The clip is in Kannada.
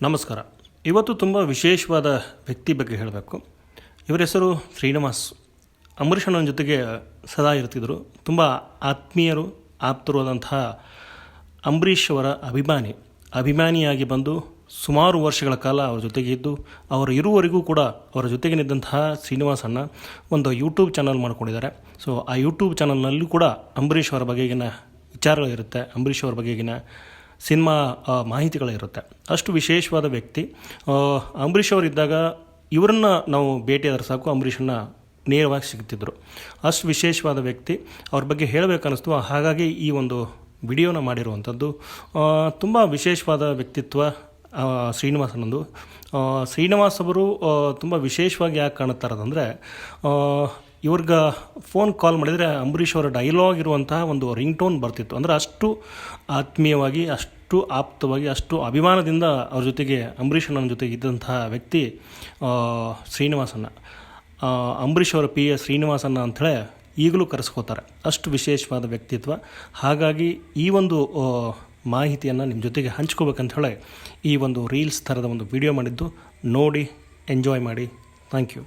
ನಮಸ್ಕಾರ. ಇವತ್ತು ತುಂಬ ವಿಶೇಷವಾದ ವ್ಯಕ್ತಿ ಬಗ್ಗೆ ಹೇಳಬೇಕು. ಇವರ ಹೆಸರು ಶ್ರೀನಿವಾಸ್. ಅಂಬರೀಷ್ ಅಣ್ಣನ ಜೊತೆಗೆ ಸದಾ ಇರ್ತಿದ್ದರು. ತುಂಬ ಆತ್ಮೀಯರು, ಆಪ್ತರು ಆದಂತಹ ಅಂಬರೀಷ್ ಅವರ ಅಭಿಮಾನಿಯಾಗಿ ಬಂದು ಸುಮಾರು ವರ್ಷಗಳ ಕಾಲ ಅವರ ಜೊತೆಗೆ ಇದ್ದು, ಅವರು ಇರುವವರೆಗೂ ಕೂಡ ಅವರ ಜೊತೆಗಿನಿದ್ದಂತಹ ಶ್ರೀನಿವಾಸ್ ಅಣ್ಣ ಒಂದು ಯೂಟ್ಯೂಬ್ ಚಾನಲ್ ಮಾಡ್ಕೊಂಡಿದ್ದಾರೆ. ಸೊ ಆ ಯೂಟ್ಯೂಬ್ ಚಾನಲ್ನಲ್ಲೂ ಕೂಡ ಅಂಬರೀಷ್ ಅವರ ಬಗೆಗಿನ ವಿಚಾರಗಳಿರುತ್ತೆ, ಅಂಬರೀಷ್ ಅವರ ಬಗೆಗಿನ ಸಿನಿಮಾ ಮಾಹಿತಿಗಳಿರುತ್ತೆ. ಅಷ್ಟು ವಿಶೇಷವಾದ ವ್ಯಕ್ತಿ. ಅಂಬರೀಷ್ ಅವರಿದ್ದಾಗ ಇವರನ್ನು ನಾವು ಭೇಟಿಯಾದರೆ ಸಾಕು, ಅಂಬರೀಷನ್ನು ನೇರವಾಗಿ ಸಿಗ್ತಿದ್ರು. ಅಷ್ಟು ವಿಶೇಷವಾದ ವ್ಯಕ್ತಿ. ಅವ್ರ ಬಗ್ಗೆ ಹೇಳಬೇಕನ್ನಿಸ್ತು, ಹಾಗಾಗಿ ಈ ಒಂದು ವಿಡಿಯೋನ ಮಾಡಿರುವಂಥದ್ದು. ತುಂಬ ವಿಶೇಷವಾದ ವ್ಯಕ್ತಿತ್ವ ಶ್ರೀನಿವಾಸನಂದು. ಶ್ರೀನಿವಾಸ್ ಅವರು ತುಂಬ ವಿಶೇಷವಾಗಿ ಯಾಕೆ ಕಾಣುತ್ತಾರದಂದರೆ, ಇವ್ರಿಗೆ ಫೋನ್ ಕಾಲ್ ಮಾಡಿದರೆ ಅಂಬರೀಷ್ ಅವರ ಡೈಲಾಗ್ ಇರುವಂತಹ ಒಂದು ರಿಂಗ್ ಟೋನ್ ಬರ್ತಿತ್ತು. ಅಂದರೆ ಅಷ್ಟು ಆತ್ಮೀಯವಾಗಿ, ಅಷ್ಟು ಆಪ್ತವಾಗಿ, ಅಷ್ಟು ಅಭಿಮಾನದಿಂದ ಅವ್ರ ಜೊತೆಗೆ ಅಂಬರೀಷ್ ಅಣ್ಣನ ಜೊತೆಗೆ ಇದ್ದಂತಹ ವ್ಯಕ್ತಿ ಶ್ರೀನಿವಾಸಣ್ಣ. ಅಂಬರೀಷ್ ಅವರ ಪಿ ಎ ಶ್ರೀನಿವಾಸಣ್ಣ ಅಂಥೇಳಿ ಈಗಲೂ ಕರೆಸ್ಕೋತಾರೆ. ಅಷ್ಟು ವಿಶೇಷವಾದ ವ್ಯಕ್ತಿತ್ವ. ಹಾಗಾಗಿ ಈ ಒಂದು ಮಾಹಿತಿಯನ್ನು ನಿಮ್ಮ ಜೊತೆಗೆ ಹಂಚ್ಕೋಬೇಕಂತ ಹೇಳಿ ಈ ಒಂದು ರೀಲ್ಸ್ ಥರದ ಒಂದು ವಿಡಿಯೋ ಮಾಡಿದ್ದು. ನೋಡಿ ಎಂಜಾಯ್ ಮಾಡಿ. Thank you.